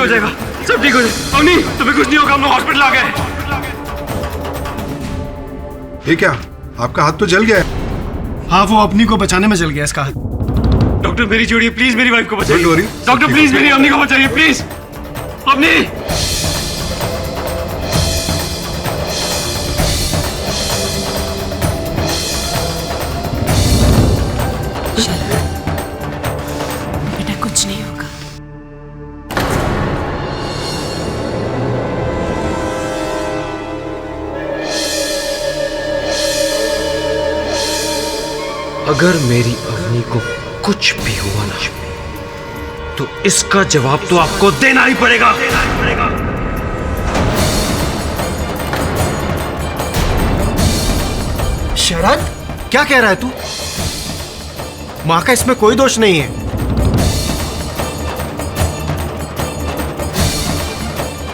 हो जाएगा, सब ठीक हो जाएगा। अवनी, तुम्हें कुछ नहीं होगा, हम लोग हॉस्पिटल आ गए। ये क्या, आपका हाथ तो जल गया है। हाँ, वो अपनी को बचाने में जल गया इसका हाथ। डॉक्टर मेरी छोड़िए प्लीज, मेरी वाइफ को बचाइए। Don't worry, डॉक्टर प्लीज मेरी अवनी को बचाइए प्लीज। अवनी, बेटा कुछ नहीं होगा। अगर मेरी अवनी को कुछ भी हुआ ना तो इसका जवाब तो आपको देना ही पड़ेगा। शरद, क्या कह रहा है तू? माँ का इसमें कोई दोष नहीं है।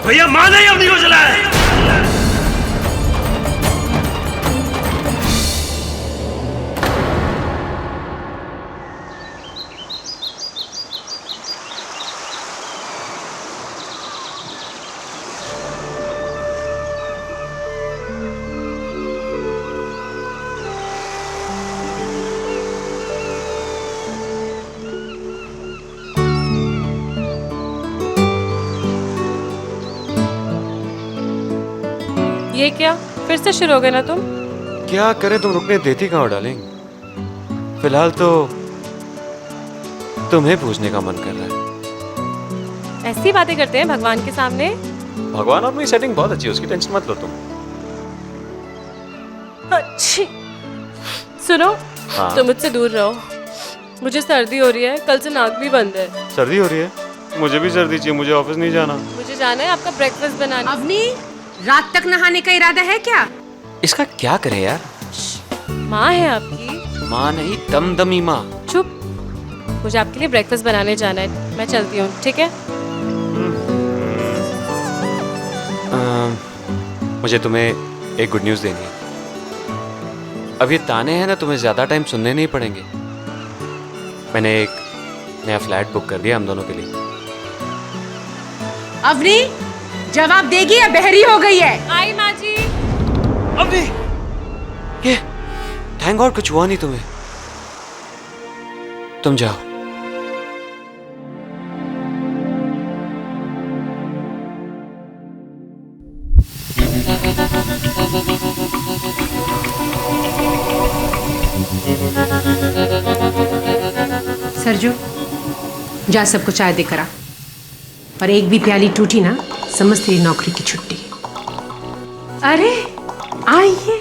भैया मां ने अवनी को जलाया है। ये क्या, फिर से शुरू हो गए ना तुम? क्या करें, तुम रुकने देती कहाँ हो डार्लिंग? फिलहाल तो तुम्हें पूछने का मन कर रहा है। ऐसी बातें करते हैं भगवान के सामने? भगवान, अपनी सेटिंग बहुत अच्छी है, उसकी टेंशन मत लो तुम। अच्छी। सुनो, हाँ? तुम मुझसे दूर रहो, मुझे सर्दी हो रही है, कल से नाक भी बंद है। सर्दी हो रही है? मुझे भी सर्दी चाहिए, मुझे ऑफिस नहीं जाना। मुझे जाना है आपका ब्रेकफास्ट बनाने। अवनी, रात तक नहाने का इरादा है क्या? इसका क्या करें यार? माँ है आपकी? माँ नहीं, दमदमी माँ। चुप, मुझे आपके लिए ब्रेकफास्ट बनाने जाना है, मैं चलती हूँ, ठीक है? मुझे तुम्हें एक गुड न्यूज़ देनी है। अब ये ताने हैं ना, तुम्हें ज़्यादा टाइम सुनने नहीं पड़ेंगे। मैंने एक नया फ्लैट बुक कर दिया हम दोनों के लिए। अवनी, जवाब देगी या बहरी हो गई है? आई माँ जी। अवनी, ये थैंक गॉड कुछ हुआ नहीं तुम्हें। तुम जाओ। सरजू, जा सबको चाय दे करा, और एक भी प्याली टूटी ना, समझ तेरी नौकरी की छुट्टी। अरे आइए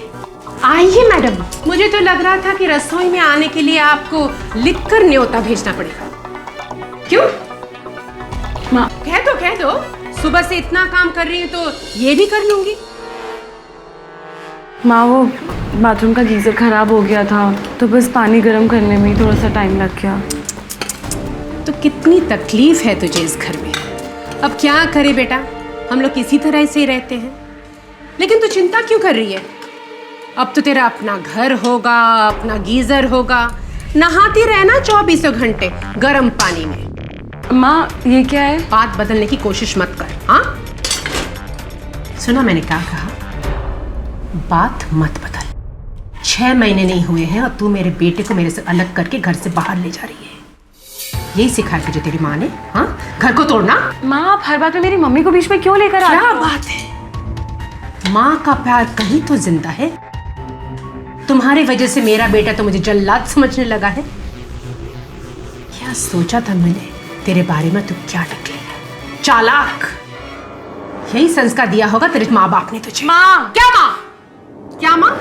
आइए मैडम, मुझे तो लग रहा था कि रसोई में आने के लिए आपको लिखकर न्योता भेजना पड़ेगा। क्यों? माँ कह दो, सुबह से इतना काम कर रही हूँ तो ये भी कर लूंगी। माँ, वो बाथरूम का गीज़र खराब हो गया था, तो बस पानी गर्म करने में ही थोड़ा सा टाइम लग गया। तो कितनी तकलीफ है तुझे इस घर में। अब क्या करे बेटा, हम लोग किसी तरह से ही रहते हैं। लेकिन तू चिंता क्यों कर रही है? अब तो तेरा अपना घर होगा, अपना गीजर होगा, नहाती रहना 24 घंटे गर्म पानी में। माँ, ये क्या है? बात बदलने की कोशिश मत कर। हाँ, सुना मैंने क्या कहा? बात मत बदल। 6 महीने नहीं हुए हैं और तू मेरे बेटे को मेरे से अलग करके घर से बाहर ले जा रही है। यही सिखाया तुझे तेरी माँ ने? हाँ, घर को तोड़ना? माँ, आप हर बात में मेरी मम्मी को बीच में क्यों लेकर आ रही क्या हो? बात है? माँ का प्यार कहीं तो जिंदा है। तुम्हारी वजह से मेरा बेटा तो मुझे जल्लाद समझने लगा है। क्या सोचा था मैंने तेरे बारे में? तू क्या निकले चालाक। यही संस्कार दिया होगा तेरे माँ बाप ने तुझे। माँ! क्या माँ? क्या माँ?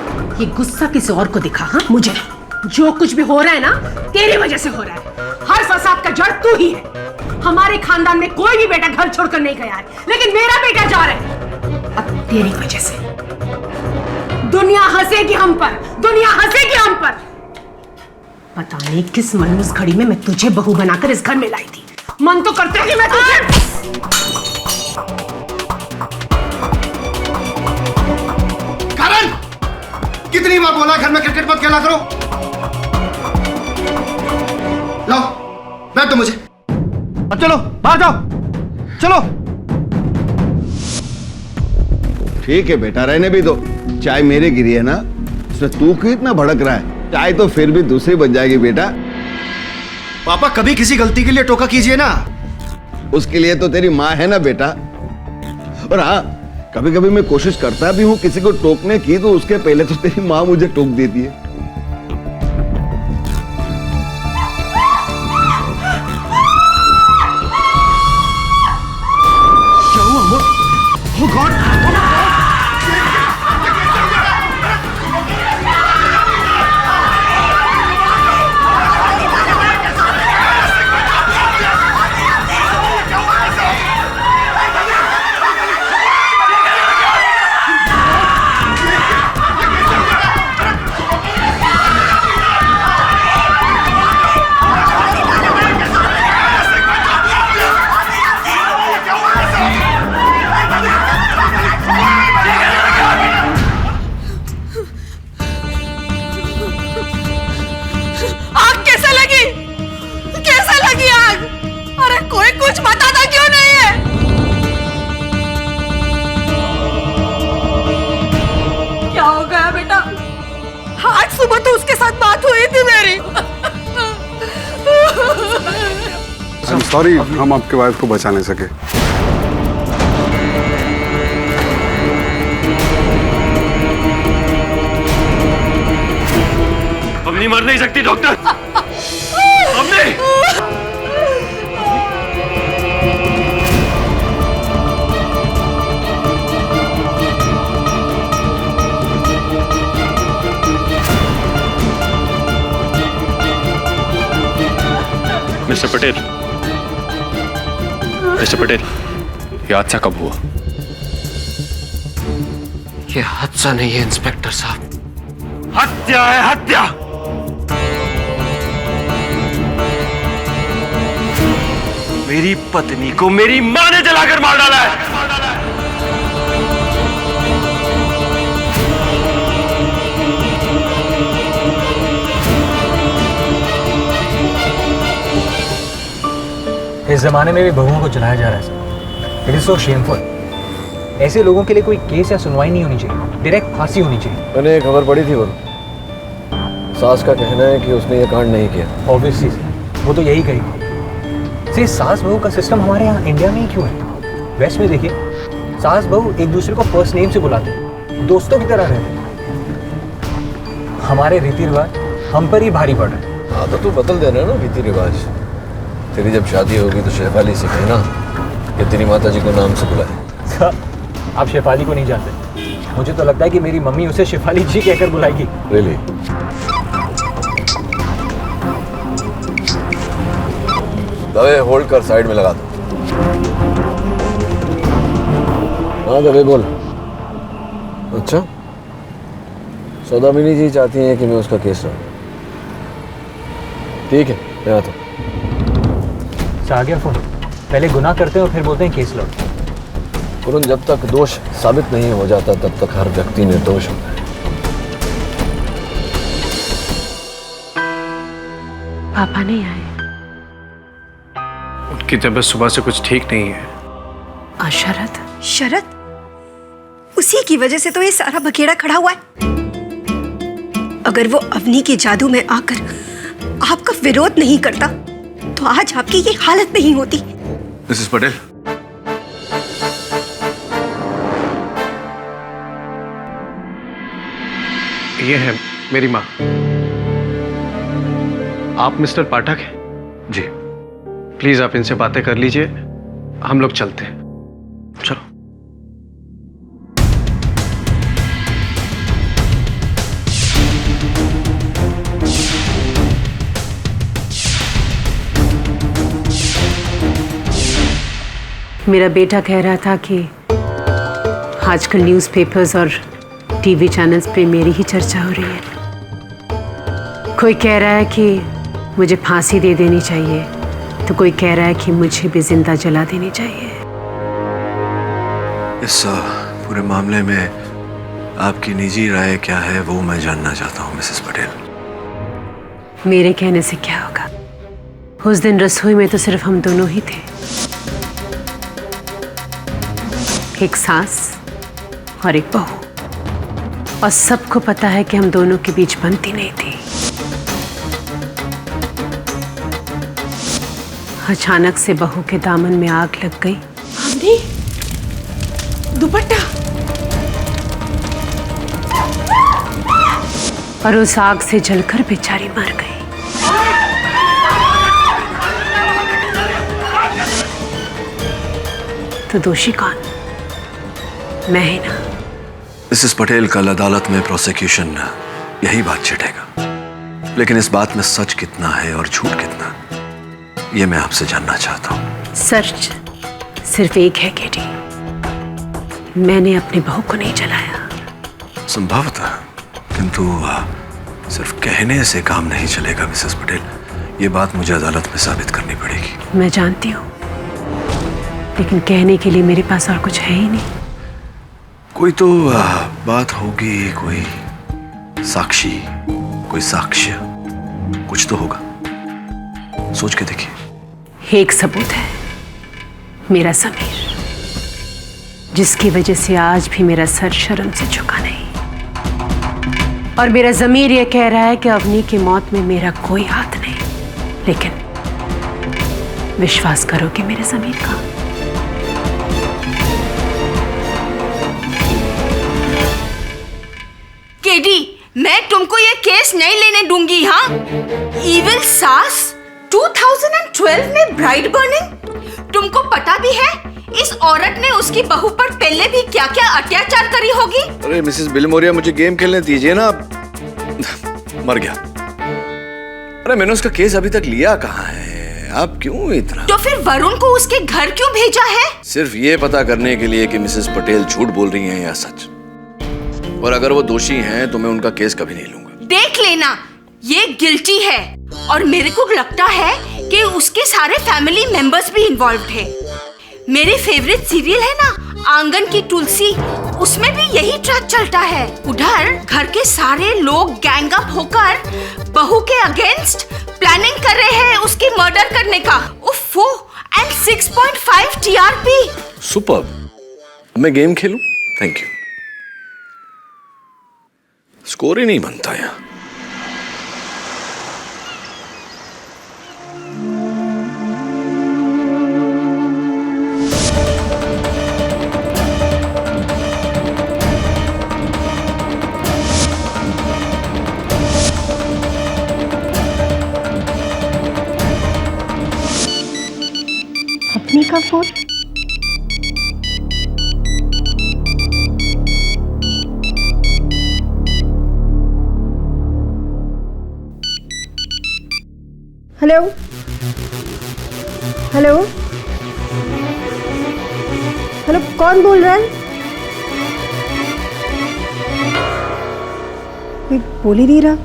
ये गुस्सा किसी और को दिखा? हाँ, मुझे जो कुछ भी हो रहा है ना, तेरी वजह से हो रहा है। हर फसाद का जड़ तू ही है। हमारे खानदान में कोई भी बेटा घर छोड़कर नहीं गया है, लेकिन मेरा बेटा जा रहा है अब तेरी वजह से। दुनिया हंसेगी हम पर, दुनिया हंसेगी हम पर। पता नहीं किस मनूस घड़ी में मैं तुझे बहू बनाकर इस घर में लाई थी। मन तो करते कि मैं तुझे। करण, कितनी बार बोला घर में क्रिकेट मत खेला करो। लाओ बैठ दो मुझे। अब चलो बाहर जाओ। चलो। ठीक है बेटा, रहने भी दो। चाय मेरे गिरी है ना, उसमें तू क्यों इतना भड़क रहा है? चाय तो फिर भी दूसरी बन जाएगी बेटा। पापा कभी किसी गलती के लिए टोका कीजिए ना। उसके लिए तो तेरी माँ है ना बेटा। और हाँ, कभी कभी मैं कोशिश करता भी हूँ किसी को टोकने की, तो उसके पहले तो तेरी माँ मुझे टोक देती है। क्या हुआ अमोल? Oh God! आग कैसे लगी? कैसे लगी आग? अरे कोई कुछ बताता क्यों नहीं है? क्या हो गया बेटा? आज सुबह तो उसके साथ बात हुई थी मेरी। I'm sorry, हम आपके वाइफ को बचा नहीं सके। अवनी मर नहीं सकती डॉक्टर। अवनी! मिस्टर पटेल, ये हादसा कब हुआ? ये हादसा नहीं है इंस्पेक्टर साहब, हत्या है, हत्या। मेरी पत्नी को मेरी मां ने जलाकर मार डाला है। इस जमाने में भी बहुओं को जलाया जा रहा है sir. It is so shameful. ऐसे लोगों के लिए कोई केस या सुनवाई नहीं होनी चाहिए, डायरेक्ट फांसी होनी चाहिए। मैंने एक खबर पढ़ी थी, वो सास का कहना है कि उसने ये कांड नहीं किया। ऑब्वियसली वो तो यही कहेगी। से सास बहू का सिस्टम हमारे यहाँ इंडिया में ही क्यों है? वेस्ट में देखिए, सास बहू एक दूसरे को फर्स्ट नेम से बुलाते हैं, दोस्तों की तरह रहते हैं। हमारे रीति रिवाज हम पर ही भारी पड़ रहे हैं। हाँ तो तू बदल देना ना रीति रिवाज। तेरी जब शादी होगी तो शेफाली से कहना कि तेरी माता जी को नाम से बुलाए। आप शेफाली को नहीं जानते। मुझे तो लगता है कि मेरी मम्मी उसे शेफाली जी कहकर बुलाएगी। रियली? दवे होल्ड कर, साइड में लगा दो। हाँ दवे बोल। अच्छा, सौदामिनी जी चाहती हैं कि मैं उसका केस लूं। ठीक है, मैं आता हूँ। आ गया फोन। पहले गुनाह करते हैं और फिर बोलते हैं केस लो। वरुण, जब तक दोष साबित नहीं हो जाता तब तक हर व्यक्ति निर्दोष होता है। पापा नहीं आए। उनकी तबीयत सुबह से कुछ ठीक नहीं है। और शरद? शरद? उसी की वजह से तो ये सारा बखेड़ा खड़ा हुआ है। अगर वो अवनी के जादू में आकर आपका विरोध नहीं करता तो आज आपकी ये हालत नहीं होती। मिसेस पटेल, ये है मेरी माँ। आप मिस्टर पाठक हैं? जी। प्लीज आप इनसे बातें कर लीजिए, हम लोग चलते हैं। चलो। मेरा बेटा कह रहा था कि आजकल न्यूज़पेपर्स और टीवी चैनल्स पे मेरी ही चर्चा हो रही है। कोई कह रहा है कि मुझे फांसी दे देनी चाहिए, तो कोई कह रहा है कि मुझे भी जिंदा जला देनी चाहिए। इस पूरे मामले में आपकी निजी राय क्या है वो मैं जानना चाहता हूँ मिसेस पटेल। मेरे कहने से क्या होगा? उस दिन रसोई में तो सिर्फ हम दोनों ही थे। एक सास और एक बहू, और सबको पता है कि हम दोनों के बीच बनती नहीं थी। अचानक से बहू के दामन में आग लग गई। हमने दुपट्टा, और उस आग से जलकर बेचारी मर गई। तो दोषी कौन? मैं ही ना। मिसेस पटेल, कल अदालत में प्रोसिक्यूशन यही बात छिड़ेगा, लेकिन इस बात में सच कितना है और झूठ कितना, ये मैं आपसे जानना चाहता हूँ। सच सिर्फ एक है केटी, मैंने अपनी बहू को नहीं जलाया। संभवतः, किंतु सिर्फ कहने से काम नहीं चलेगा मिसेस पटेल, ये बात मुझे अदालत में साबित करनी पड़ेगी। मैं जानती हूँ, लेकिन कहने के लिए मेरे पास और कुछ है ही नहीं। कोई तो बात होगी, कोई साक्षी, कोई साक्ष्य, कुछ तो होगा। सोच के देखिए। एक सबूत है, मेरा समीर, जिसकी वजह से आज भी मेरा सर शर्म से झुका नहीं, और मेरा ज़मीर यह कह रहा है कि अवनी की मौत में मेरा कोई हाथ नहीं। लेकिन विश्वास करोगे मेरे ज़मीर का? केडी, मैं तुमको ये केस नहीं लेने दूंगी। हाँ, इविल सास, 2012 में ब्राइड बर्निंग। तुमको पता भी है इस औरत ने उसकी बहू पर पहले भी क्या क्या अत्याचार करी होगी। अरे मिसेस बिलमोरिया, मुझे गेम खेलने दीजिए ना। मर गया। अरे मैंने उसका केस अभी तक लिया कहाँ है? आप क्यों इतना? तो फिर वरुण को उसके घर क्यों भेजा है? सिर्फ ये पता करने के लिए कि मिसेस पटेल झूठ बोल रही हैं या सच। और अगर वो दोषी हैं तो मैं उनका केस कभी नहीं लूंगा। देख लेना, ये गिल्टी है, और मेरे को लगता है कि उसके सारे फैमिली मेंबर्स भी इन्वॉल्व्ड है। मेरे फेवरेट सीरियल है ना आंगन की तुलसी, उसमें भी यही ट्रैक चलता है। उधर घर के सारे लोग गैंग अप होकर बहू के अगेंस्ट प्लानिंग कर रहे हैं उसकी मर्डर करने का। उफ़ो, एंड 6.5 TRP। सुपर्ब। मैं गेम खेलूं? Thank you. स्कोर ही नहीं बनता यहाँ। अपनी का फोन? हेलो हेलो हेलो, कौन बोल रहा है? कोई बोल ही नहीं रहा।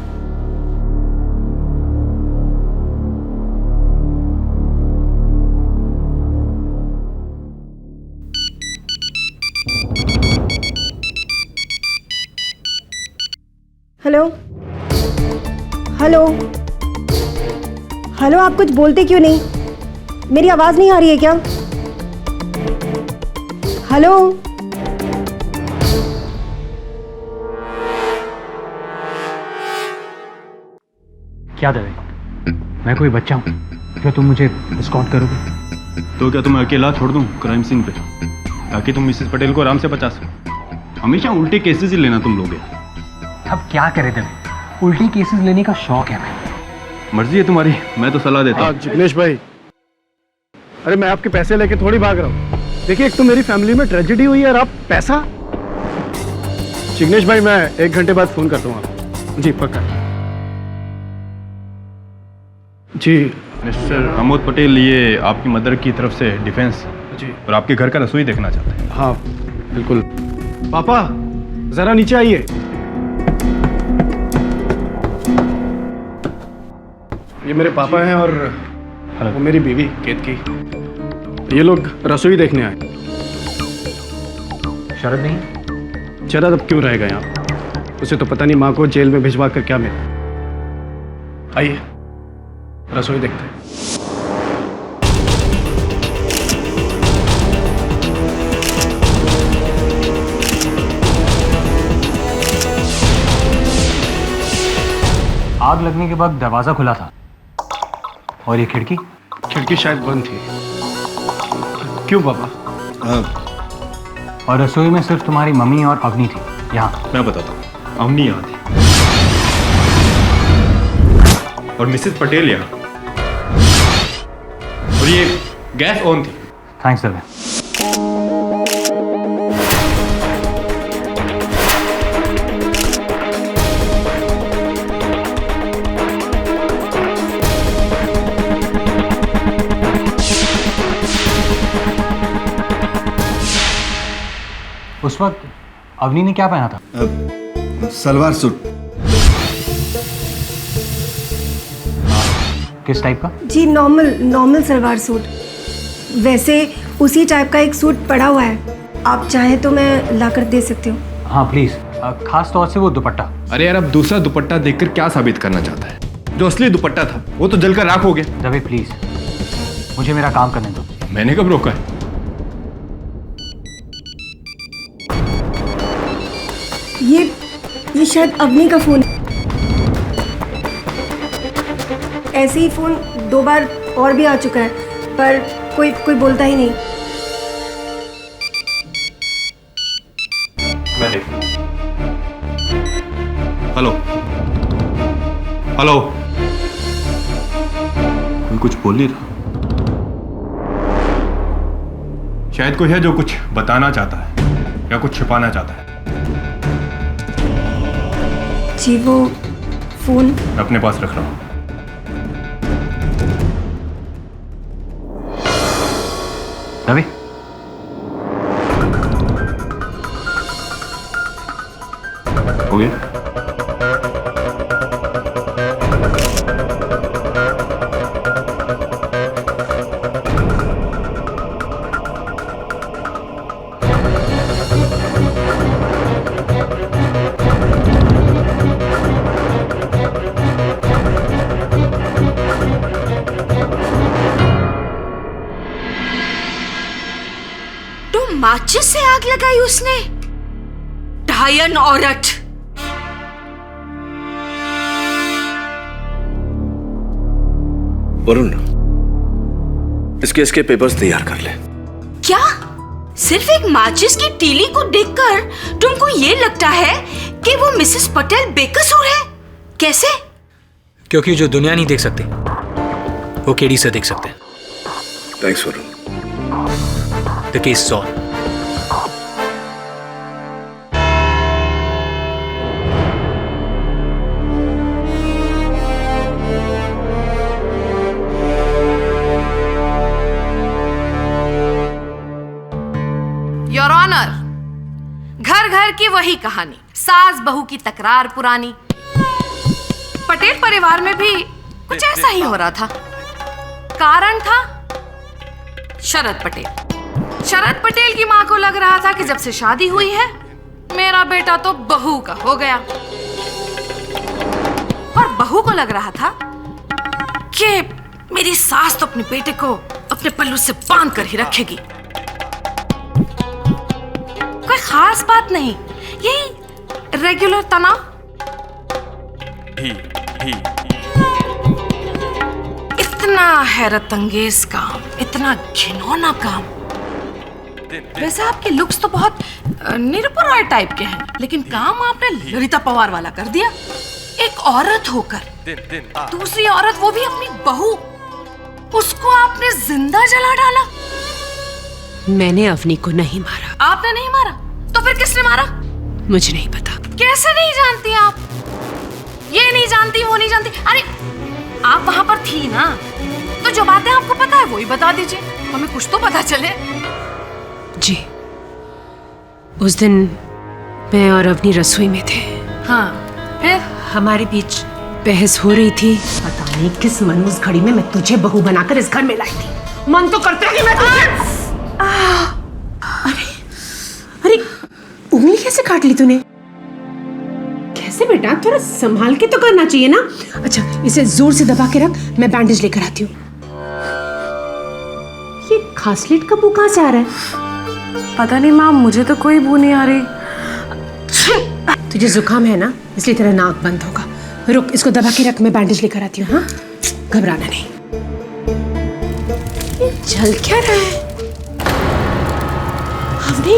हेलो हेलो हेलो, आप कुछ बोलते क्यों नहीं? मेरी आवाज नहीं आ रही है क्या? हेलो क्या दवे, मैं कोई बच्चा हूँ क्या तुम मुझे एस्कॉर्ट करोगे? तो क्या तुम्हें अकेला छोड़ दूं क्राइम सीन पे, ताकि तुम मिसेस पटेल को आराम से बचा सको? हमेशा उल्टे केसेस ही लेना तुम लोग। अब क्या करे दवे, उल्टी केसेस लेने का शौक है। मैं मर्जी है तुम्हारी, मैं तो सलाह देता हूँ। जिग्नेश भाई, अरे मैं आपके पैसे लेके थोड़ी भाग रहा हूँ। देखिए, एक तो मेरी फैमिली में ट्रेजेडी हुई है और आप पैसा। जिग्नेश भाई, मैं 1 घंटे बाद फोन करता हूँ आपको। जी पक्का। जी मिस्टर आमोद पटेल, ये आपकी मदर की तरफ से डिफेंस जी, और आपके घर का रसोई देखना चाहते हैं। हाँ बिल्कुल। पापा जरा नीचे आइए। ये मेरे पापा हैं और वो मेरी बीवी केतकी। ये लोग रसोई देखने आए। शरद नहीं? शरद अब क्यों रहेगा यहाँ? उसे तो पता नहीं माँ को जेल में भिजवा कर क्या मिला। आइए रसोई देखते हैं। आग लगने के बाद दरवाजा खुला था और ये खिड़की खिड़की शायद बंद थी। क्यों पापा? और रसोई में सिर्फ तुम्हारी मम्मी और अवनी थी। यहाँ मैं बताता हूँ, अवनी यहाँ थी और मिसेस पटेल यहाँ, और ये गैस ऑन थी। थैंक्स दवे। उस वक्त अवनी ने क्या पहना था? सलवार सूट। किस टाइप का? जी नॉर्मल सलवार सूट। वैसे उसी टाइप का एक सूट पड़ा हुआ है, आप चाहें तो मैं लाकर दे सकती हूँ। हाँ प्लीज, खास तौर से वो दुपट्टा। अरे यार, अब दूसरा दुपट्टा देखकर क्या साबित करना चाहता है? जो असली दुपट्टा था वो तो जलकर राख हो गया। दवे प्लीज, मुझे मेरा काम करने दो। मैंने कब रोका है? ये शायद अवनी का फोन है। ऐसे ही फोन 2 बार और भी आ चुका है, पर कोई बोलता ही नहीं। हेलो हेलो, कोई कुछ बोल नहीं रहा। शायद कोई है जो कुछ बताना चाहता है या कुछ छिपाना चाहता है। जी वो फोन मैं अपने पास रख रहा हूँ। रवि, हो गया? माचिस से आग लगाई उसने? डायन औरत। वरुण, इस केस के पेपर्स तैयार कर ले। क्या सिर्फ एक माचिस की तीली को देखकर तुमको ये लगता है कि वो मिसेस पटेल बेकसूर है? कैसे? क्योंकि जो दुनिया नहीं देख सकती वो केडी से देख सकते हैं। Thanks Varun. The case is on. Your honour, घर घर की वही कहानी, सास बहू की तकरार पुरानी। पटेल परिवार में भी कुछ ऐसा ही हो रहा था। कारण था शरद पटेल। शरद पटेल की मां को लग रहा था कि जब से शादी हुई है मेरा बेटा तो बहू का हो गया, और बहू को लग रहा था कि मेरी सास तो अपने बेटे को अपने पल्लू से बांध कर ही रखेगी। कोई खास बात नहीं, यही रेगुलर तनाव। इतना हैरत अंगेज काम, इतना घिनौना काम। वैसे आपके लुक्स तो बहुत निरपुर रॉय टाइप के हैं, लेकिन काम आपने ललिता पवार वाला कर दिया। एक औरत होकर दूसरी औरत, वो भी अपनी बहू, उसको आपने जिंदा जला डाला। मैंने अवनी को नहीं मारा। आपने नहीं मारा तो फिर किसने मारा? मुझे नहीं पता। कैसे नहीं जानती आप? ये नहीं जानती, वो नहीं जानती। अरे आप वहां पर थी ना, तो जो बातें आपको पता है वो ही बता दीजिए, हमें कुछ तो पता चले। जी, उस दिन मैं और अवनी रसोई में थे। हाँ, फिर हमारे बीच बहस हो रही थी। पता नहीं किस मनहूस घड़ी में मैं तुझे बहू बनाकर इस घर में लाई थी। मन तो करता है कि मैं तुझे... अरे उंगली कैसे काट ली तूने? कैसे बेटा, थोड़ा संभाल के तो करना चाहिए ना। अच्छा, इसे जोर से दबा के रख, मैं बैंडेज लेकर आती हूँ। ये खांसलेट का बू कहाँ से आ रहा है? पता नहीं माँ, मुझे तो कोई बू नहीं आ रही। तुझे जुकाम है ना, इसलिए तेरा नाक बंद होगा। रुक, इसको दबा के रख, मैं बैंडेज लेकर आती हूँ। हाँ, घबराना नहीं। ये चल क्या रहा है? अवनी,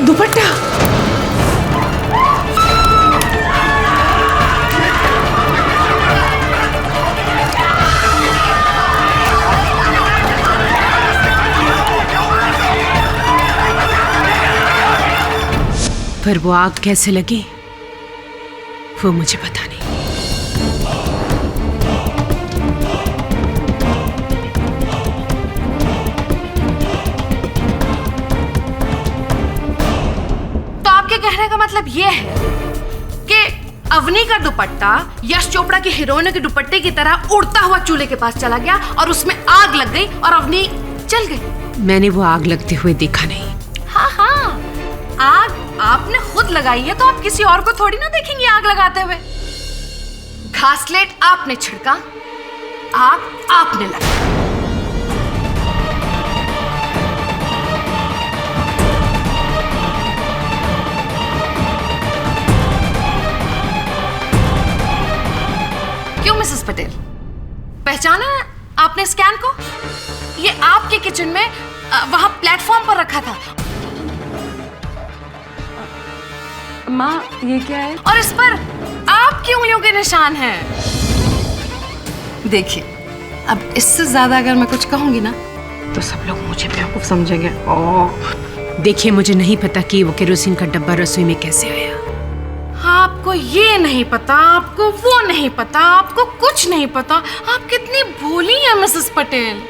दुपट्टा। पर वो आग कैसे लगी वो मुझे पता नहीं। तो आपके कहने का मतलब ये है कि अवनी का दुपट्टा यश चोपड़ा की हीरोइन के दुपट्टे की तरह उड़ता हुआ चूल्हे के पास चला गया और उसमें आग लग गई और अवनी जल गई। मैंने वो आग लगते हुए देखा नहीं। हाँ हाँ, आग आपने खुद लगाई है तो आप किसी और को थोड़ी ना देखेंगे आग लगाते हुए। घासलेट आपने छिड़का, आग आपने लगाई। क्यों मिसेस पटेल, पहचाना आपने स्कैन को? ये आपके किचन में वहां प्लेटफॉर्म पर रखा था। माँ, ये क्या है? और इस पर आपकी उंगलियों के निशान हैं। देखिए, अब इससे ज्यादा अगर मैं कुछ कहूंगी ना तो सब लोग मुझे बेवकूफ समझेंगे। देखिए, मुझे नहीं पता कि वो केरोसिन का डब्बा रसोई में कैसे आया। आपको ये नहीं पता, आपको वो नहीं पता, आपको कुछ नहीं पता। आप कितनी भोली हैं मिसेस पटेल।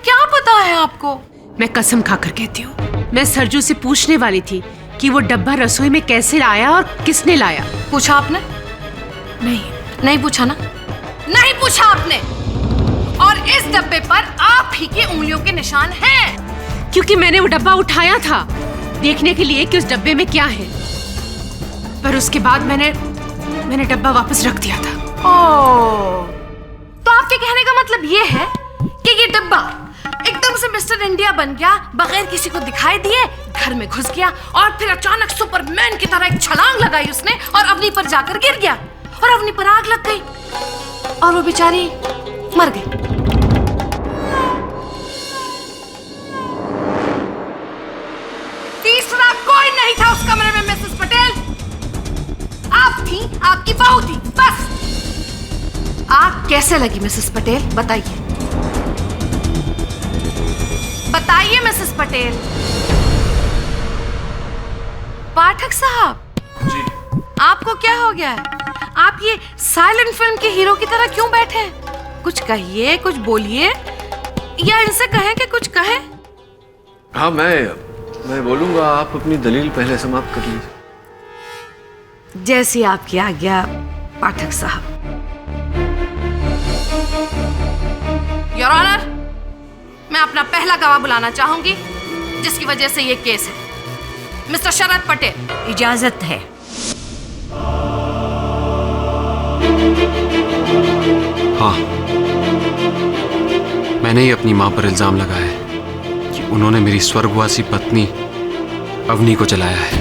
क्या पता है आपको? मैं कसम खाकर कहती हूँ, मैं सरजू से पूछने वाली थी कि वो डब्बा रसोई में कैसे लाया और किसने लाया। पूछा आपने? नहीं पूछा ना? नहीं पूछा आपने। और इस डब्बे पर आप ही की उंगलियों के निशान हैं। क्योंकि मैंने वो डब्बा उठाया था देखने के लिए कि उस डब्बे में क्या है, पर उसके बाद मैंने डब्बा वापस रख दिया था। ओह, तो आपके कहने का मतलब ये है कि ये डब्बा एकदम से मिस्टर इंडिया बन गया, बगैर किसी को दिखाई दिए घर में घुस गया और फिर अचानक सुपरमैन की तरह एक छलांग लगाई उसने और अवनी पर जाकर गिर गया और अवनी पर आग लग गई और वो बेचारी मर गई। तीसरा कोई नहीं था उस कमरे में मिसेस पटेल। आप थी, आपकी बहू थी, बस। आग कैसे लगी मिसेस पटेल, बताइए। बताइए मिसेस पटेल। पाठक साहब जी, आपको क्या हो गया है? आप ये साइलेंट फिल्म के हीरो की तरह क्यों बैठे हैं? कुछ कहिए, कुछ बोलिए, या इनसे कहें कि कुछ कहें। हाँ, मैं बोलूंगा। आप अपनी दलील पहले समाप्त कर लीजिए। जैसी आपकी आज्ञा पाठक साहब। योर ऑनर, मैं अपना पहला गवाह बुलाना चाहूंगी जिसकी वजह से ये केस है। मिस्टर शरद पटेल, इजाजत है। हाँ, मैंने ही अपनी मां पर इल्जाम लगाया है कि उन्होंने मेरी स्वर्गवासी पत्नी अवनी को जलाया है।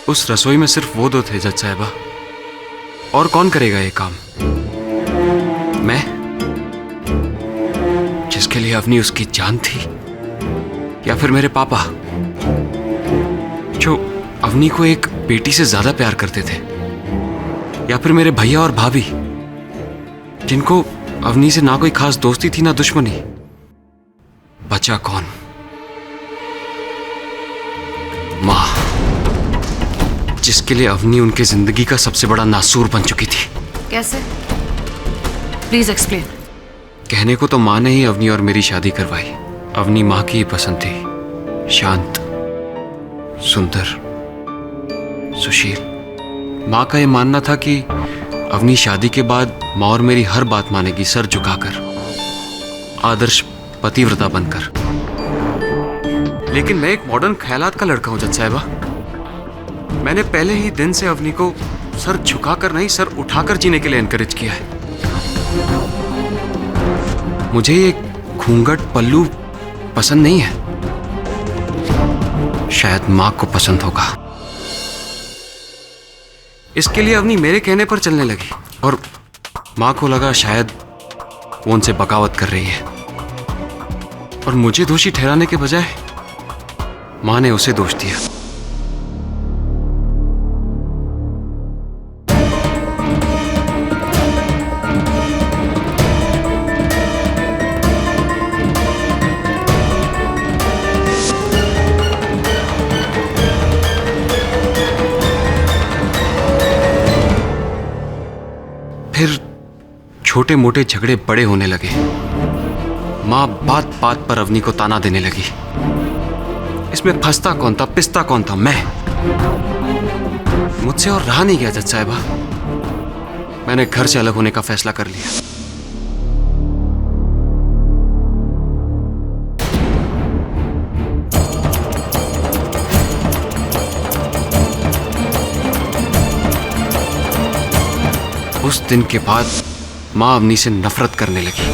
उस रसोई में सिर्फ वो दो थे जज साहिबा, और कौन करेगा ये काम? मैं, जिसके लिए अवनी उसकी जान थी, या फिर मेरे पापा जो अवनी को एक बेटी से ज्यादा प्यार करते थे, या फिर मेरे भैया और भाभी जिनको अवनी से ना कोई खास दोस्ती थी ना दुश्मनी। बचा कौन? मां, जिसके लिए अवनी उनकी जिंदगी का सबसे बड़ा नासूर बन चुकी थी। कैसे? Please explain. कहने को तो मां ने ही अवनी और मेरी शादी करवाई। अवनी मां की ही पसंद थी, शांत, सुंदर, सुशील। मां का यह मानना था कि अवनी शादी के बाद मां और मेरी हर बात मानेगी, सर झुकाकर, आदर्श पतिव्रता बनकर। लेकिन मैं एक मॉडर्न ख्यालात का लड़का हूं जज साहिबा। मैंने पहले ही दिन से अवनी को सर झुकाकर नहीं, सर उठाकर जीने के लिए एनकरेज किया है। मुझे ये घूंघट पल्लू पसंद नहीं है। शायद मां को पसंद होगा, इसके लिए अवनी मेरे कहने पर चलने लगी और मां को लगा शायद वो उनसे बगावत कर रही है और मुझे दोषी ठहराने के बजाय मां ने उसे दोष दिया। फिर छोटे मोटे झगड़े बड़े होने लगे। मां बात बात पर अवनी को ताना देने लगी। इसमें फंसता कौन था, पिसता कौन था? मैं। मुझसे और रहा नहीं गया जज साहिबा। मैंने घर से अलग होने का फैसला कर लिया। उस दिन के बाद मां अवनी से नफरत करने लगी।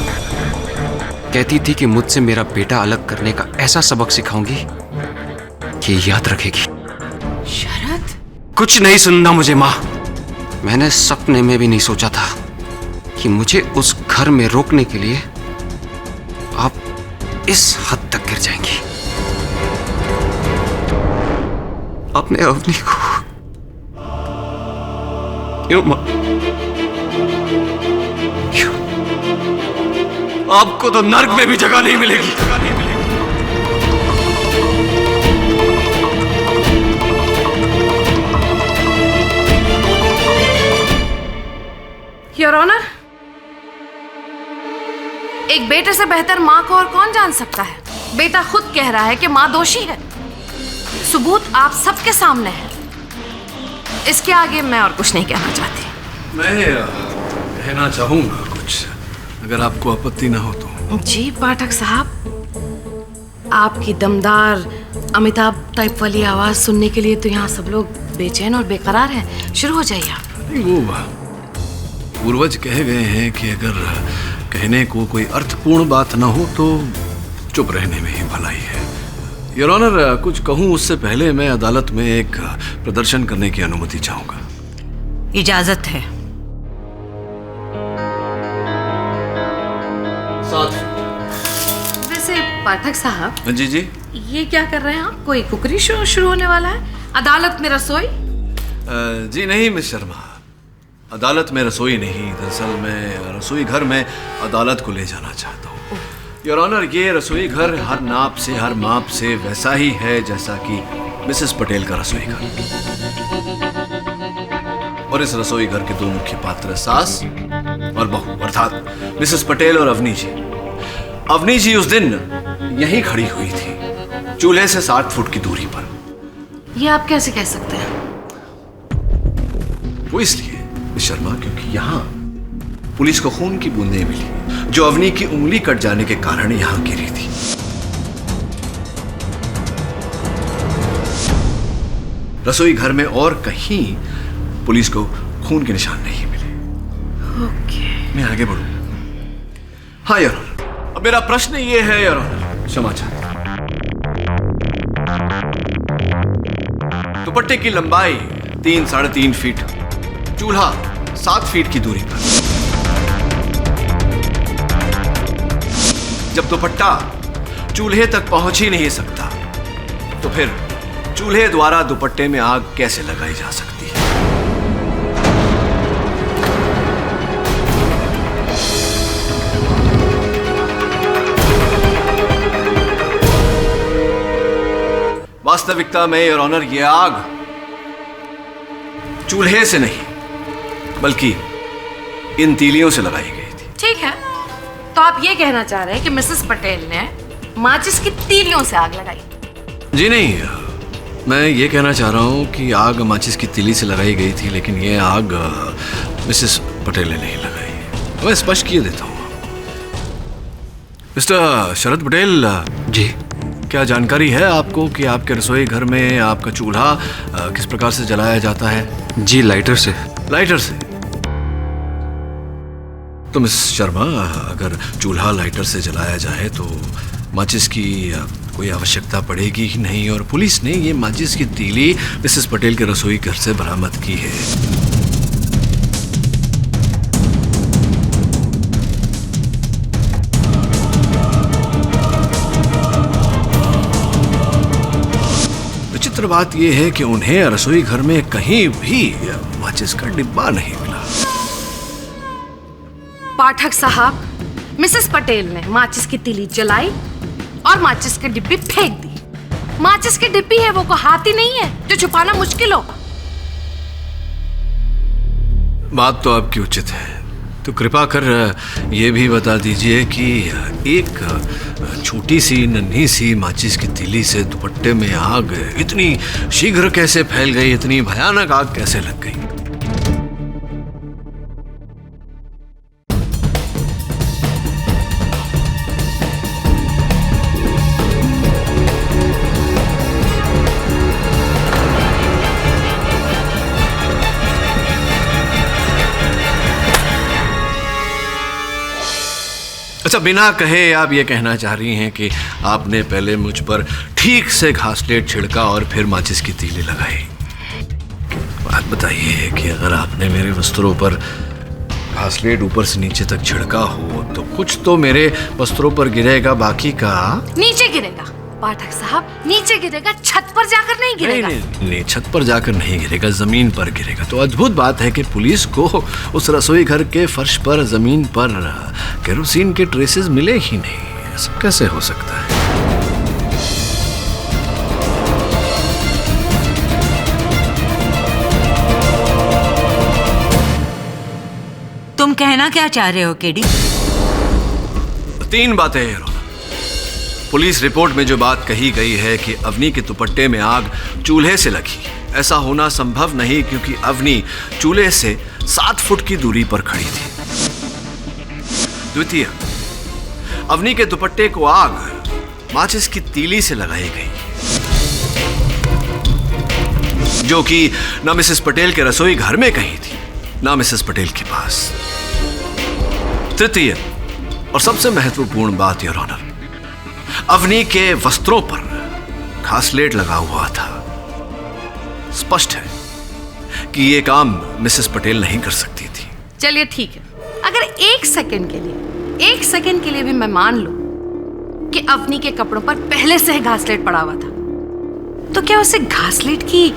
कहती थी कि मुझसे मेरा बेटा अलग करने का ऐसा सबक सिखाऊंगी कि याद रखेगी। शरद, कुछ नहीं सुनना मुझे मां। मैंने सपने में भी नहीं सोचा था कि मुझे उस घर में रोकने के लिए आप इस हद तक गिर जाएंगी। अपने अवनी को क्यों मां? आपको तो नर्क में भी जगह नहीं मिलेगी। योर ऑनर, एक बेटे से बेहतर मां को और कौन जान सकता है। बेटा खुद कह रहा है कि मां दोषी है। सबूत आप सबके सामने है। इसके आगे मैं और कुछ नहीं कहना चाहती। मैं कहना चाहूंगा कुछ, अगर आपको आपत्ति ना हो तो। जी पाठक साहब, आपकी दमदार अमिताभ टाइप वाली आवाज सुनने के लिए तो यहाँ सब लोग बेचैन और बेकरार हैं। शुरू हो जाइए आप। वो पूर्वज कह गए हैं कि अगर कहने को कोई अर्थपूर्ण बात ना हो तो चुप रहने में ही भलाई है। योर ऑनर, कुछ कहूं उससे पहले मैं अदालत में एक प्रदर्शन करने की अनुमति चाहूंगा। इजाजत है। वैसे पाठक साहब। जी जी। ये क्या कर रहे हैं आप? कोई कुकरी शो शुरू होने वाला है? अदालत में रसोई? जी नहीं मिस शर्मा, अदालत में रसोई नहीं। दरअसल मैं रसोई घर में अदालत को ले जाना चाहता हूँ। योर ऑनर, ये रसोई घर हर नाप से हर माप से वैसा ही है जैसा कि मिसेस पटेल का रसोई घर। और इस रसोई घर के दो मुख्य पात्र सास और बहू, अर्थात मिसेस पटेल और अवनी जी। अवनी जी उस दिन यहीं खड़ी हुई थी, चूल्हे से 60 फुट की दूरी पर। ये आप कैसे कह सकते हैं? वो इसलिए शर्मा क्योंकि यहाँ पुलिस को खून की बूंदें मिली जो अवनी की उंगली कट जाने के कारण यहाँ गिरी थी। रसोई घर में और कहीं पुलिस को खून के निशान नहीं मिले। ओके। मैं आगे बढ़ूं? हाँ योर ऑनर, अब मेरा प्रश्न ये है योर ऑनर, क्षमा चाहता हूं। दुपट्टे की लंबाई 3-3.5 फीट, चूल्हा 7 फीट की दूरी पर। जब दुपट्टा चूल्हे तक पहुंच ही नहीं सकता तो फिर चूल्हे द्वारा दुपट्टे में आग कैसे लगाई जा सकती है? वास्तविकता में योर ऑनर, ये आग चूल्हे से नहीं बल्कि इन तीलियों से लगाई गई थी। ठीक है, तो आप ये कहना चाह रहे हैं कि मिसेस पटेल ने माचिस की तीलियों से आग लगाई? जी नहीं, मैं ये कहना चाह रहा हूँ कि आग माचिस की तीली से लगाई गई थी, लेकिन ये आग मिसेस पटेल ने नहीं लगाई। मैं स्पष्ट किए देता हूँ। मिस्टर शरद पटेल जी, क्या जानकारी है आपको कि आपके रसोई घर में आपका चूल्हा किस प्रकार से जलाया जाता है? जी, लाइटर से। लाइटर से? तो मिस शर्मा, अगर चूल्हा लाइटर से जलाया जाए तो माचिस की कोई आवश्यकता पड़ेगी ही नहीं, और पुलिस ने ये माचिस की तीली मिसेस पटेल के रसोई घर से बरामद की है। विचित्र बात यह है कि उन्हें रसोई घर में कहीं भी माचिस का डिब्बा नहीं मिला। पाठक साहब, मिसेस पटेल ने माचिस की तीली जलाई और माचिस की डिब्बी फेंक दी। माचिस की डिब्बी है, वो को हाथ ही नहीं है जो छुपाना मुश्किल हो। बात तो आपकी उचित है, तो कृपा कर ये भी बता दीजिए कि एक छोटी सी नन्ही सी माचिस की तीली से दुपट्टे में आग इतनी शीघ्र कैसे फैल गई, इतनी भयानक आग कैसे लग गई? अच्छा, बिना कहे आप ये कहना चाह रही हैं कि आपने पहले मुझ पर ठीक से घासलेट छिड़का और फिर माचिस की तीली लगाई। बात बताइए कि अगर आपने मेरे वस्त्रों पर घासलेट ऊपर से नीचे तक छिड़का हो तो कुछ तो मेरे वस्त्रों पर गिरेगा, बाकी का नीचे गिरेगा। पाठक साहब, नीचे गिरेगा, छत पर जाकर नहीं गिरेगा। नहीं, छत पर जाकर नहीं गिरेगा, जमीन पर गिरेगा। तो अद्भुत बात है कि पुलिस को उस रसोई घर के फर्श पर, जमीन पर केरोसिन के ट्रेसेस मिले ही नहीं। ऐसा कैसे हो सकता है? तुम कहना क्या चाह रहे हो केडी? 3 बातें हैं। पुलिस रिपोर्ट में जो बात कही गई है कि अवनी के दुपट्टे में आग चूल्हे से लगी, ऐसा होना संभव नहीं, क्योंकि अवनी चूल्हे से 7 फुट की दूरी पर खड़ी थी। द्वितीय, अवनी के दुपट्टे को आग माचिस की तीली से लगाई गई, जो कि ना मिसेस पटेल के रसोई घर में कहीं थी, ना मिसेस पटेल के पास। तृतीय और सबसे महत्वपूर्ण बात, योर ऑनर, अवनी के वस्त्रों पर घासलेट लगा हुआ था। स्पष्ट है कि यह काम मिसेस पटेल नहीं कर सकती थी। चलिए ठीक है, अगर एक सेकंड के लिए भी मैं मान लूं कि अवनी के कपड़ों पर पहले से ही घासलेट पड़ा हुआ था, तो क्या उसे घासलेट की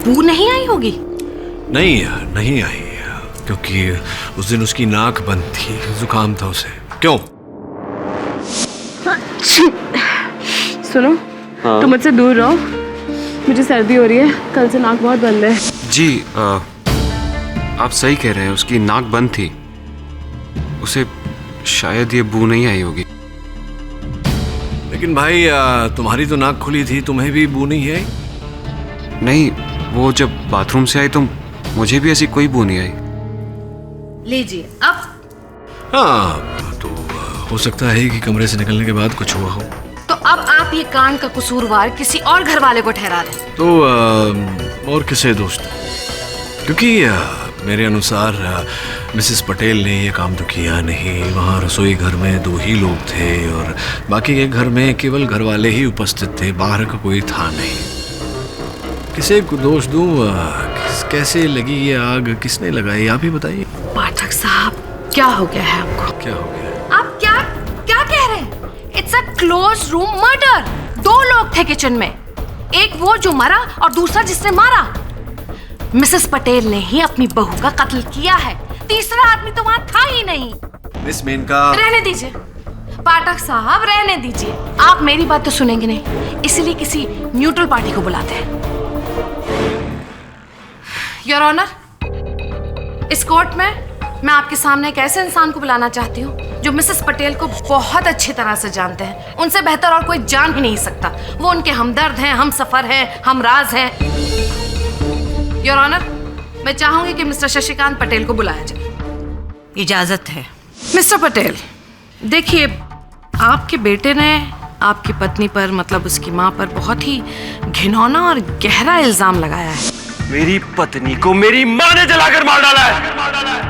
बू नहीं आई होगी? नहीं आई, क्योंकि उस दिन उसकी नाक बंद थी, जुकाम था उसे। क्यों? सुनो, तुम मुझसे दूर रहो, मुझे सर्दी हो रही है, कल से नाक बहुत बंद है। जी, आप सही कह रहे हैं, उसकी नाक बंद थी, उसे शायद ये बू नहीं आई होगी। लेकिन भाई, तुम्हारी तो नाक खुली थी, तुम्हें भी बू नहीं आई? नहीं, वो जब बाथरूम से आई तो मुझे भी ऐसी कोई बू नहीं आई। लीजिए अब। हाँ, तो हो सकता है कि कमरे से निकलने के बाद कुछ हुआ हो। तो अब आप ये कांड का कसूरवार किसी और घर वाले को ठहरा दें। तो और किसे दोस्त? क्योंकि मेरे अनुसार मिसेस पटेल ने ये काम तो किया नहीं। वहाँ रसोई घर में 2 ही लोग थे और बाकी के घर में केवल घर वाले ही उपस्थित थे, बाहर का कोई था नहीं। किसे को दोष दूं? कैसे लगी ये आग, किसने लगाई, आप ही बताइए। पाठक साहब, क्या हो गया है आपको? क्या हो गया? आप क्या कह रहे हैं? It's a close room murder. 2 लोग थे किचन में, एक वो जो मरा और दूसरा जिसने मारा। मिसेस पटेल ने ही अपनी बहू का कत्ल किया है, तीसरा आदमी तो वहाँ था ही नहीं। मिस मेनका, रहने दीजिए पाठक साहब, रहने दीजिए। आप मेरी बात तो सुनेंगे नहीं, इसलिए किसी न्यूट्रल पार्टी को बुलाते हैं। योर ऑनर, इस कोर्ट में मैं आपके सामने एक ऐसे इंसान को बुलाना चाहती हूँ जो मिसेस पटेल को बहुत अच्छी तरह से जानते हैं। उनसे बेहतर और कोई जान ही नहीं सकता। वो उनके हमदर्द हैं, हम सफर हैं, हम राज हैं। योर ऑनर, मैं चाहूंगी कि मिस्टर शशिकांत पटेल को बुलाया जाए। इजाजत है। मिस्टर पटेल, देखिए, आपके बेटे ने आपकी पत्नी पर, मतलब उसकी माँ पर, बहुत ही घिनौना और गहरा इल्जाम लगाया है। मेरी पत्नी को मेरी माँ ने जलाकर मार डाला है।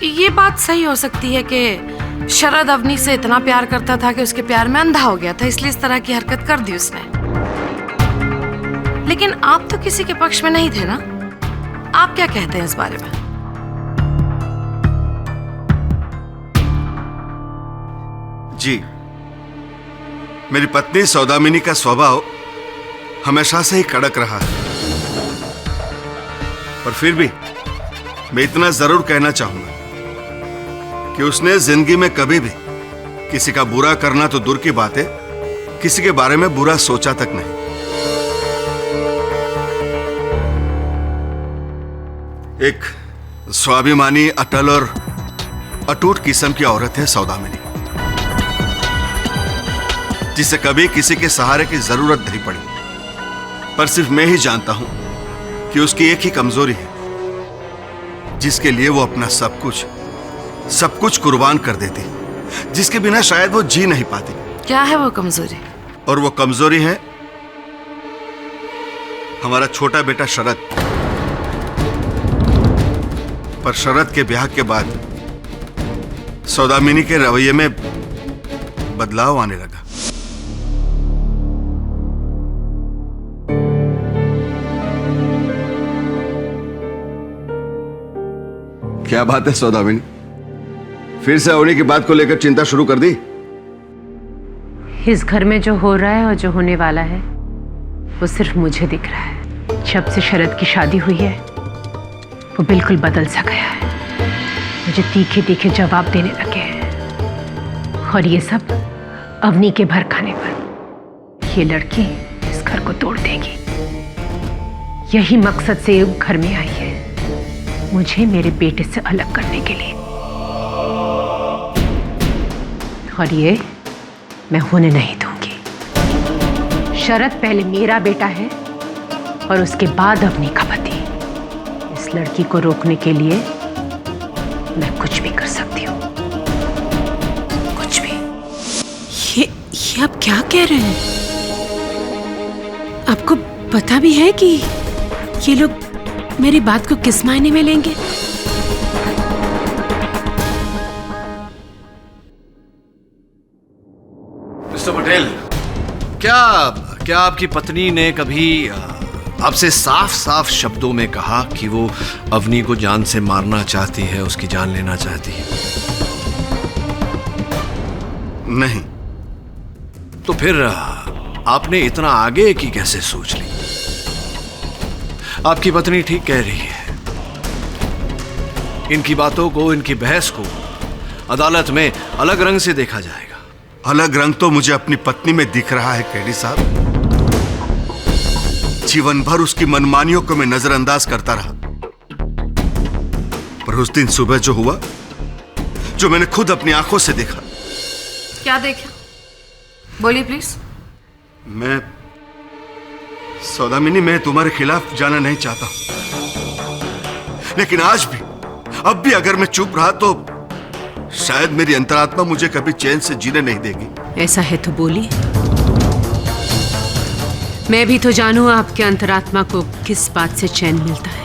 ये बात सही हो सकती है कि शरद अवनी से इतना प्यार करता था कि उसके प्यार में अंधा हो गया था, इसलिए इस तरह की हरकत कर दी उसने। लेकिन आप तो किसी के पक्ष में नहीं थे ना, आप क्या कहते हैं इस बारे में? जी, मेरी पत्नी सौदामिनी का स्वभाव हमेशा से ही कड़क रहा है, पर फिर भी मैं इतना जरूर कहना चाहूंगा कि उसने जिंदगी में कभी भी किसी का बुरा करना तो दूर की बात है, किसी के बारे में बुरा सोचा तक नहीं। एक स्वाभिमानी, अटल और अटूट किस्म की औरत है सौदामिनी, जिसे कभी किसी के सहारे की जरूरत नहीं पड़ी। पर सिर्फ मैं ही जानता हूं कि उसकी एक ही कमजोरी है, जिसके लिए वो अपना सब कुछ कुर्बान कर देती, जिसके बिना शायद वो जी नहीं पाती। क्या है वो कमजोरी? और वो कमजोरी है हमारा छोटा बेटा शरद। पर शरद के ब्याह के बाद सौदामिनी के रवैये में बदलाव आने लगा। क्या बात है सौदामिनी, फिर से अवनी की बात को लेकर चिंता शुरू कर दी? इस घर में जो हो रहा है और जो होने वाला है वो सिर्फ मुझे दिख रहा है। जब से शरद की शादी हुई है वो बिल्कुल बदल सा गया है, मुझे तीखे तीखे जवाब देने लगे हैं। और ये सब अवनी के भर खाने पर। ये लड़की इस घर को तोड़ देगी, यही मकसद से ये घर में आई है, मुझे मेरे बेटे से अलग करने के लिए। और ये मैं होने नहीं दूंगी। शरद पहले मेरा बेटा है और उसके बाद अवनी का पति। इस लड़की को रोकने के लिए मैं कुछ भी कर सकती हूँ, कुछ भी। ये आप क्या कह रहे हैं? आपको पता भी है कि ये लोग मेरी बात को किस मायने में लेंगे? मिस्टर पटेल, क्या आपकी पत्नी ने कभी आपसे साफ साफ शब्दों में कहा कि वो अवनी को जान से मारना चाहती है, उसकी जान लेना चाहती है? नहीं। तो फिर आपने इतना आगे की कैसे सोच ली? आपकी पत्नी ठीक कह रही है। इनकी बातों को, इनकी बहस को अदालत में अलग रंग से देखा जाएगा। अलग रंग तो मुझे अपनी पत्नी में दिख रहा है केडी साहब। जीवन भर उसकी मनमानियों को मैं नजरअंदाज करता रहा, पर उस दिन सुबह जो हुआ, जो मैंने खुद अपनी आंखों से देखा। क्या देखा? बोलिए प्लीज। मैं सौदामिनी, मैं तुम्हारे खिलाफ जाना नहीं चाहता हूं, लेकिन आज भी, अब भी अगर मैं चुप रहा तो शायद मेरी अंतरात्मा मुझे कभी चैन से जीने नहीं देगी। ऐसा है तो बोलिए, मैं भी तो जानूं आपके अंतरात्मा को किस बात से चैन मिलता है।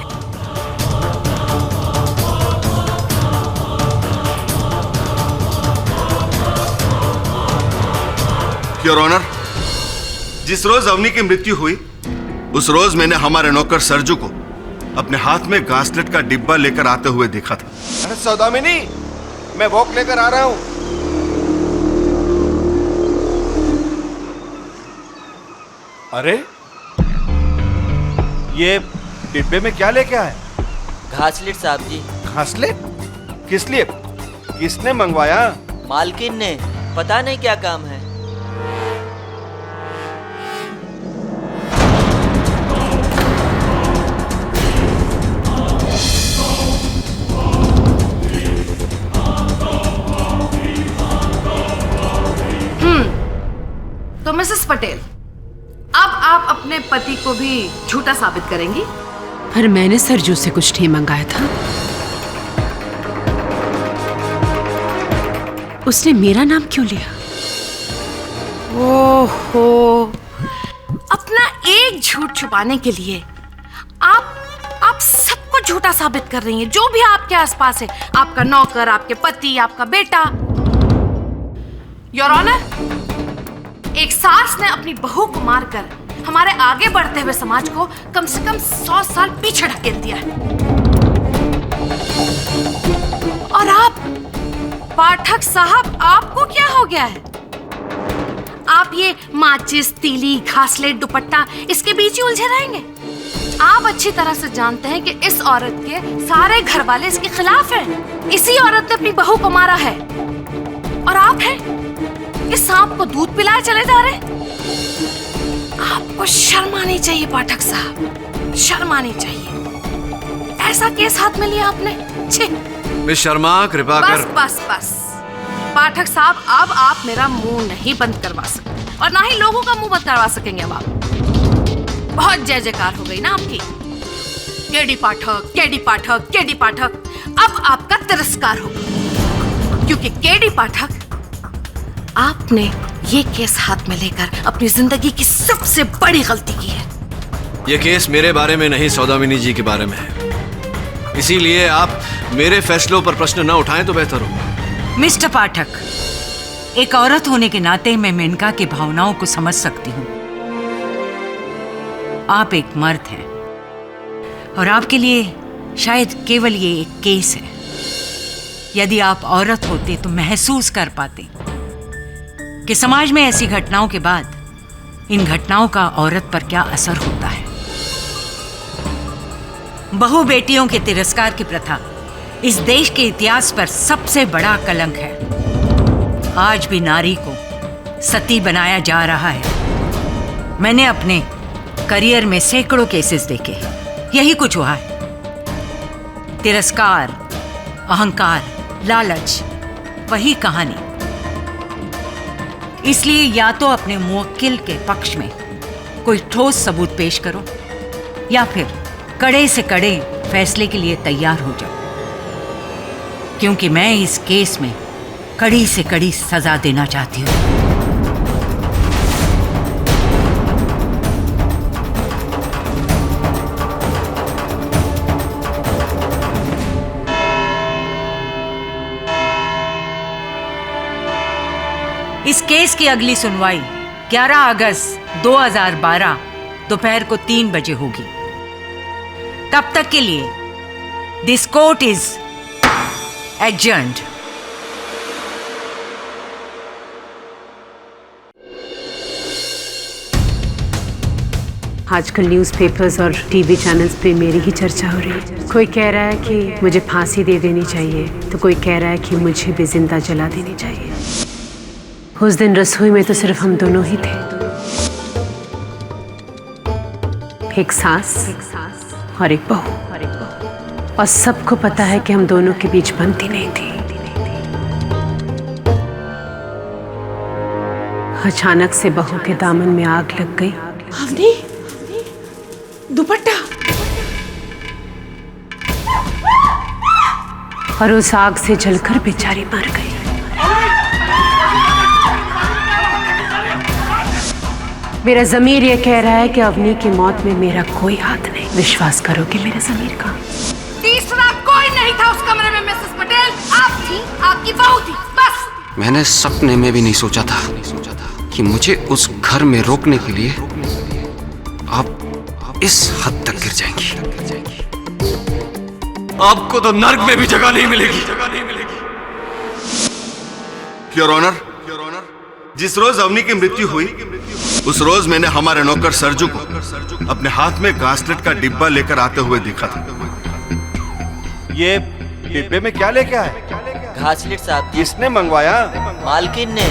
योर ऑनर, जिस रोज अवनी की मृत्यु हुई, उस रोज मैंने हमारे नौकर सरजू को अपने हाथ में घासलेट का डिब्बा लेकर आते हुए देखा था। अरे सौदामिनी, मैं वॉक लेकर आ रहा हूं। अरे ये डिब्बे में क्या लेके आए? घासलेट साहब जी। घासलेट? किस लिए? किसने मंगवाया? मालकिन ने, पता नहीं क्या काम है। तो मिसेस पटेल, अब आप अपने पति को भी झूठा साबित करेंगी? पर मैंने सरजू से कुछ नहीं मंगाया था। उसने मेरा नाम क्यों लिया? ओहो, अपना एक झूठ छुपाने के लिए आप सब कुछ झूठा साबित कर रही हैं, जो भी आपके आसपास है, आपका नौकर, आपके पति, आपका बेटा। योर ऑनर, एक सास ने अपनी बहू को मारकर हमारे आगे बढ़ते हुए समाज को कम से कम 100 साल पीछे ढकेल दिया है। और आप पाठक साहब, आपको क्या हो गया है? आप ये माचिस, तीली, घासलेट, दुपट्टा, इसके बीच ही उलझे रहेंगे? आप अच्छी तरह से जानते हैं कि इस औरत के सारे घर वाले इसके खिलाफ हैं। इसी औरत ने अपनी बहू को मारा है और आप हैं इस सांप को दूध पिलाए चले जा रहे हैं। आपको शर्म आनी चाहिए पाठक साहब, शर्म आनी चाहिए। ऐसा केस हाथ में लिया आपने? छी। मिस शर्मा, कृपा कर। बस पाठक साहब, अब आप मेरा मुंह नहीं बंद करवा सकते और ना ही लोगों का मुंह बंद करवा सकेंगे। अब आप, बहुत जय जयकार हो गई ना आपकी। केडी पाठक, केडी पाठक, केडी पाठक। अब आपका तिरस्कार होगा, क्योंकि केडी पाठक, आपने ये केस हाथ में लेकर अपनी जिंदगी की सबसे बड़ी गलती की है। ये केस मेरे बारे में नहीं, सौदामिनी जी के बारे में है। इसीलिए आप मेरे फैसलों पर प्रश्न न उठाएं तो बेहतर होगा। मिस्टर पाठक, एक औरत होने के नाते मैं मेनका की भावनाओं को समझ सकती हूँ। आप एक मर्द हैं और आपके लिए शायद केवल ये एक केस है। यदि आप औरत होते तो महसूस कर पाते कि समाज में ऐसी घटनाओं के बाद इन घटनाओं का औरत पर क्या असर होता है। बहु बेटियों के तिरस्कार की प्रथा इस देश के इतिहास पर सबसे बड़ा कलंक है। आज भी नारी को सती बनाया जा रहा है। मैंने अपने करियर में सैकड़ों केसेस देखे, यही कुछ हुआ है। तिरस्कार, अहंकार, लालच, वही कहानी। इसलिए या तो अपने मुवक्किल के पक्ष में कोई ठोस सबूत पेश करो या फिर कड़े से कड़े फैसले के लिए तैयार हो जाओ, क्योंकि मैं इस केस में कड़ी से कड़ी सजा देना चाहती हूँ। इस केस की अगली सुनवाई 11 अगस्त 2012 दोपहर को 3 बजे होगी। तब तक के लिए दिस कोर्ट इज adjourned. आजकल न्यूज़पेपर्स और टीवी चैनल्स पे मेरी ही चर्चा हो रही है। कोई कह रहा है कि मुझे फांसी दे देनी चाहिए, तो कोई कह रहा है कि मुझे भी जिंदा जला देनी चाहिए। उस दिन रसोई में तो सिर्फ हम दोनों ही थे, एक सास और एक बहू, और सबको पता है कि हम दोनों के बीच बनती नहीं थी। अचानक से बहू के दामन में आग लग गई। अवनी, दुपट्टा। और उस आग से जलकर बेचारी मर गई। मेरा ज़मीर ये कह रहा है कि अवनी की मौत में मेरा कोई हाथ नहीं। विश्वास करोगे मेरे ज़मीर का? तीसरा कोई नहीं था उस कमरे में मिसेस पटेल। आप थी, आपकी बहू थी, बस। मैंने सपने में भी नहीं सोचा था कि मुझे उस घर में रोकने के लिए आप इस हद तक गिर जाएंगी। आपको तो नर्क में भी जगह नहीं मिलेगी। योर ऑनर, जिस रोज अवनी की मृत्यु हुई उस रोज मैंने हमारे नौकर सरजू को अपने हाथ में घासलेट का डिब्बा लेकर आते हुए देखा था। ये डिब्बे में क्या लेके आए? घासलेट साहब। किसने मंगवाया? मालकिन ने।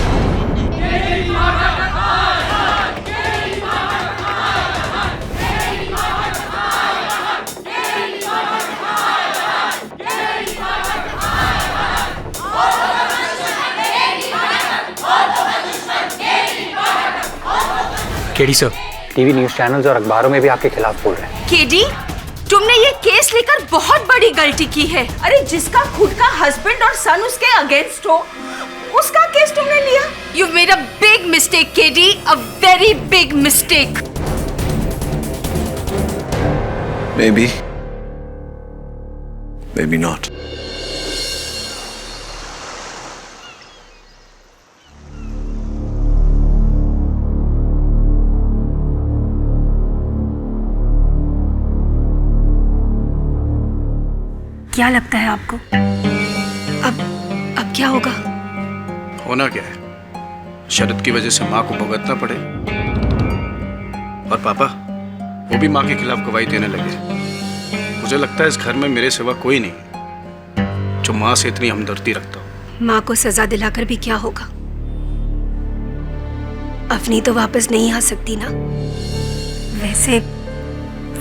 KD sir, TV news channels और अखबारों में भी आपके खिलाफ बोल रहे हैं। केडी, तुमने ये केस लेकर बहुत बड़ी गलती की है। अरे जिसका खुद का हस्बैंड और सन उसके अगेंस्ट हो, उसका केस तुमने लिया। You've made a big mistake, KD, a very big mistake. Maybe not. क्या लगता है आपको अब क्या होगा? होना क्या है, शरद की वजह से माँ को भुगतना पड़े, और पापा वो भी माँ के खिलाफ गवाही देने लगे। मुझे लगता है इस घर में मेरे सिवा कोई नहीं जो माँ से इतनी हमदर्दी रखता हो। माँ को सजा दिलाकर भी क्या होगा? अवनी तो वापस नहीं आ सकती ना।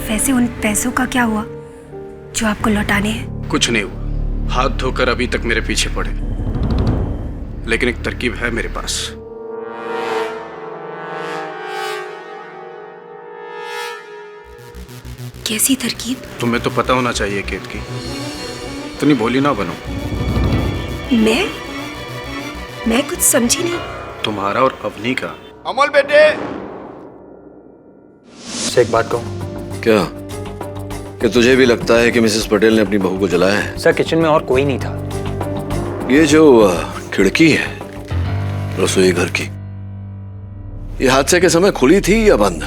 वैसे उन पैसों का क्या हुआ जो आपको लौटाने हैं? कुछ नहीं हुआ, हाथ धोकर अभी तक मेरे पीछे पड़े, लेकिन एक तरकीब है मेरे पास। कैसी तरकीब? तुम्हें तो पता होना चाहिए केत की, इतनी भोली ना बनो। मैं कुछ समझी नहीं। तुम्हारा और अवनी का। अमोल बेटे, से एक बात कहूं? क्या? कि तुझे भी लगता है कि मिसेस पटेल ने अपनी बहू को जलाया है? सर किचन में और कोई नहीं था। ये जो खिड़की है रसोई घर की, ये हादसे के समय खुली थी या बंद?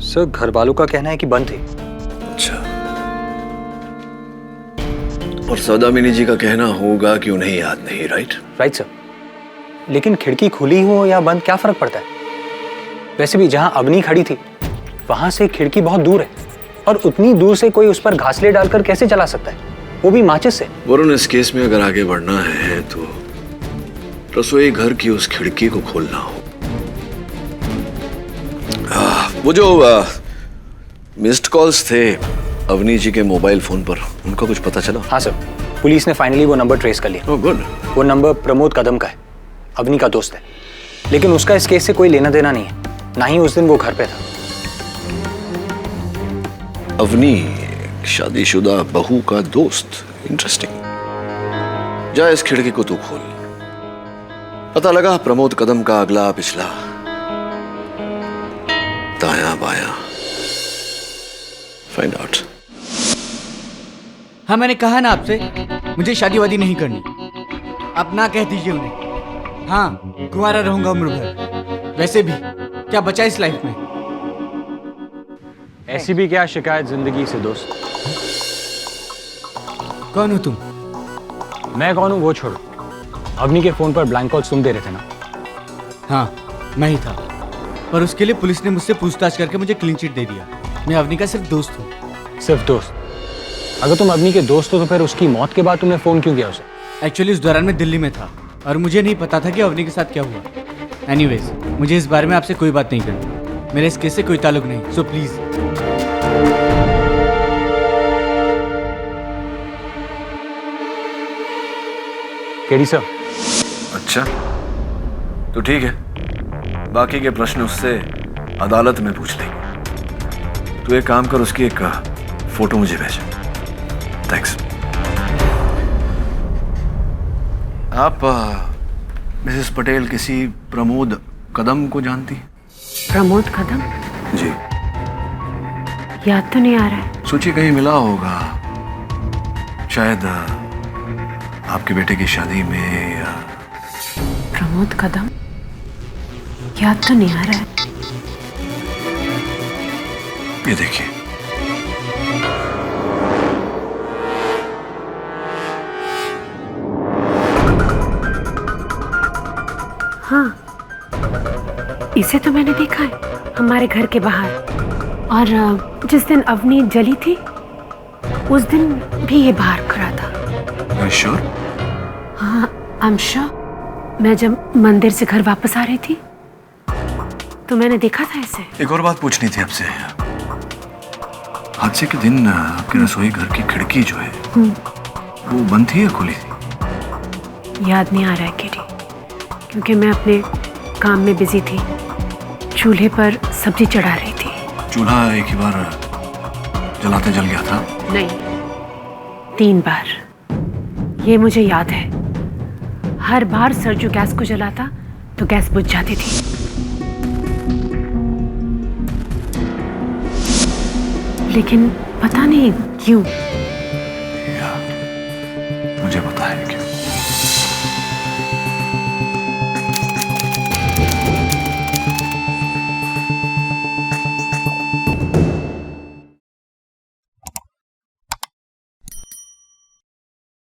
सर घर वालों का कहना है कि बंद थी। अच्छा, और सौदामिनी जी का कहना होगा कि उन्हें याद नहीं। राइट सर, लेकिन खिड़की खुली हो या बंद क्या फर्क पड़ता है? वैसे भी जहां अवनी खड़ी थी वहां से खिड़की बहुत दूर है, और उतनी दूर से कोई उस पर घासले डालकर कैसे चला सकता है, वो भी माचिस से? वरुण, इस केस में अगर आगे बढ़ना है तो रसोई घर की उस खिड़की को खोलना हो। वो जो मिस्ड कॉल्स थे अवनी जी के मोबाइल फोन पर, उनका कुछ पता चला? हाँ सर, पुलिस ने फाइनली वो नंबर ट्रेस कर लिया। Oh good. वो नंबर प्रमोद कदम का है, अवनी का दोस्त है, लेकिन उसका इस केस से कोई लेना देना नहीं है, ना ही उस दिन वो घर पे था। अवनी शादीशुदा बहू का दोस्त, इंटरेस्टिंग। जा इस खिड़की को तू खोल। पता लगा प्रमोद कदम का अगला पिछला, दाया बाया, फाइंड आउट। हाँ मैंने कहा ना आपसे, मुझे शादी वादी नहीं करनी। आप ना कह दीजिए उन्हें। हाँ, कुंवारा रहूंगा उम्र भर। वैसे भी क्या बचा इस लाइफ में? ऐसी भी क्या शिकायत जिंदगी से दोस्त। कौन हो तुम? मैं कौन हूँ वो छोड़ो, अवनी के फोन पर ब्लैंक कॉल्स तुम दे रहे थे ना? हाँ मैं ही था, पर उसके लिए पुलिस ने मुझसे पूछताछ करके मुझे क्लीन चिट दे दिया। मैं अवनी का सिर्फ दोस्त हूँ। सिर्फ दोस्त? अगर तुम अवनी के दोस्त हो तो फिर उसकी मौत के बाद तुमने फोन क्यों किया उसे? एक्चुअली उस दौरान मैं दिल्ली में था और मुझे नहीं पता था कि अवनी के साथ क्या हुआ। एनीवेज, मुझे इस बारे में आपसे कोई बात नहीं करनी। मेरे इस केस से कोई ताल्लुक नहीं, सो प्लीज। KD sir. अच्छा तो ठीक है, बाकी के प्रश्न उससे अदालत में पूछ लेंगे। तू एक काम कर, उसकी एक फोटो मुझे भेज। थैंक्स। आप मिसेस पटेल किसी प्रमोद कदम को जानती हैं? प्रमोद कदम? जी। याद तो नहीं आ रहा है। सोचिए कहीं मिला होगा, शायद आपके बेटे की शादी में या... प्रमोद कदम? याद तो नहीं आ रहा है। ये देखिए। हाँ, इसे तो मैंने देखा है हमारे घर के बाहर, और जिस दिन अवनी जली थी उस दिन भी ये बाहर खड़ा था। श्योर? हाँ, आई एम श्योर। मैं जब मंदिर से घर वापस आ रही थी तो मैंने देखा था इसे। एक और बात पूछनी थी आपसे। हादसे के दिन आपके रसोई घर की खिड़की जो है वो बंद थी या खुली थी? याद नहीं आ रहा है केडी, क्योंकि मैं अपने काम में बिजी थी। चूल्हे पर सब्जी चढ़ा रही थी। चूल्हा एक ही बार जलाते जल गया था? नहीं, 3 बार। ये मुझे याद है। हर बार सरजू गैस को जलाता तो गैस बुझ जाती थी। लेकिन पता नहीं क्यों मुझे बताए क्यों?